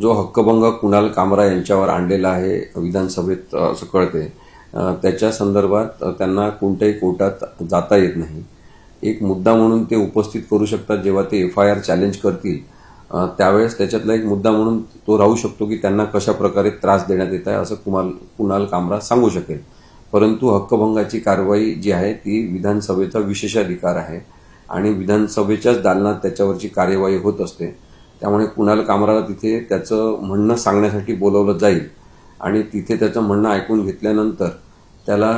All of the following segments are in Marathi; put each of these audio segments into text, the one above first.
जो हक्कभंग कुणाल कामरा यांच्यावर आणलेला आहे विधानसभेत असं कळते, त्याच्या संदर्भात त्यांना कोणत्याही कोर्टात जाता येत नाही। एक मुद्दा म्हणून ते उपस्थित करू शकतात जेव्हा ते FIR चॅलेंज करतील, त्यावेळेस त्याच्यातला एक मुद्दा म्हणून तो राहू शकतो की त्यांना कशा प्रकारे त्रास देण्यात येत आहे असं कुणाल कामरा सांगू शकेल। परंतु हक्कभंगाची कारवाई जी आहे ती विधानसभेचा विशेषाधिकार आहे आणि विधानसभेच्याच दालनात त्याच्यावरची कार्यवाही होत असते। त्यामुळे कुणाल कामराला तिथे त्याचं म्हणणं सांगण्यासाठी बोलवलं जाईल आणि तिथे त्याचं म्हणणं ऐकून घेतल्यानंतर त्याला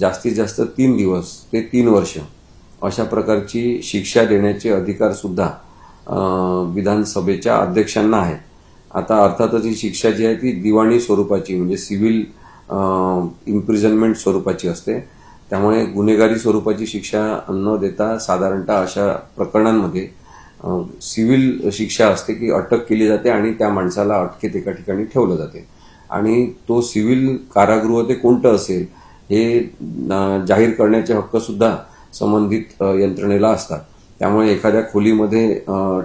जास्तीत जास्त 3 दिवस ते 3 वर्ष अशा प्रकारची शिक्षा देण्याचे अधिकार सुद्धा विधानसभेच्या अध्यक्षांना आहेत। आता अर्थातच ही शिक्षा जी आहे ती दिवाणी स्वरूपाची म्हणजे सिव्हिल इम्प्रिझनमेंट स्वरूपाची असते। त्यामुळे गुन्हेगारी स्वरूपाची शिक्षा न देता साधारणतः अशा प्रकरणांमध्ये सिव्हिल शिक्षा असते की अटक केली जाते आणि त्या माणसाला अटकेत एका ठिकाणी ठेवलं जाते आणि तो सिव्हिल कारागृह ते कोणतं असेल हे जाहीर करण्याचे हक्क सुद्धा संबंधित यंत्रणेला असतात। त्यामुळे एखाद्या खोलीमध्ये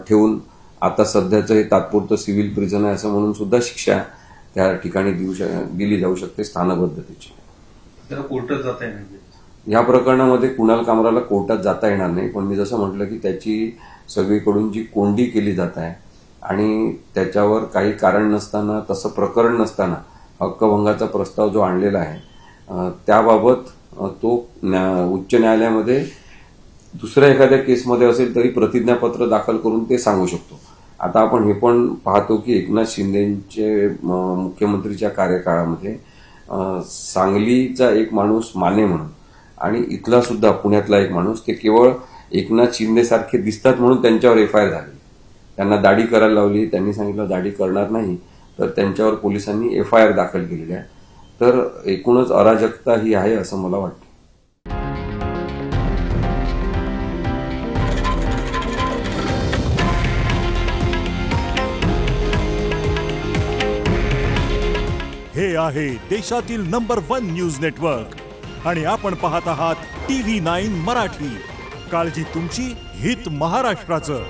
ठेवून आता सध्याचं हे तात्पुरतं सिव्हिल प्रिझन आहे असं म्हणून सुद्धा शिक्षा त्या ठिकाणी दिली जाऊ शकते स्थानबद्धतेची। त्याला कोर्टात जाता येणार नाही या प्रकरणामध्ये कुणाल कामराला कोर्टात जाता येणार नाही, पण मी जसं म्हटलं की त्याची सगळीकडून जी कोंडी केली जात आहे आणि त्याच्यावर काही कारण नसताना तसं प्रकरण नसताना हक्कभंगाचा प्रस्ताव जो आणलेला आहे त्याबाबत तो उच्च न्यायालयामध्ये दुसऱ्या एखाद्या केसमध्ये असेल तरी प्रतिज्ञापत्र दाखल करून ते सांगू शकतो। आता आपण हे पण पाहतो की एकनाथ शिंदेचे मुख्यमंत्रीच्या कार्यकाळामध्ये सांगलीचा एक माणूस माने म्हणून आणि इथला सुद्धा पुण्यातला एक माणूस ते केवळ एकनाथ शिंदे सारखे दिसतात म्हणून त्यांच्यावर FIR झाली। त्यांना दाढी करायला लावली, त्यांनी सांगितलं दाढी करणार नाही, तर त्यांच्यावर पोलिसांनी FIR दाखल केलेली आहे। तर एकूणच अराजकता ही आहे असं मला वाटतं। हे आहे देशातील नंबर 1 न्यूज नेटवर्क आणि आपण पाहत आहात TV9 मराठी। काळजी तुमची, हित महाराष्ट्राचं।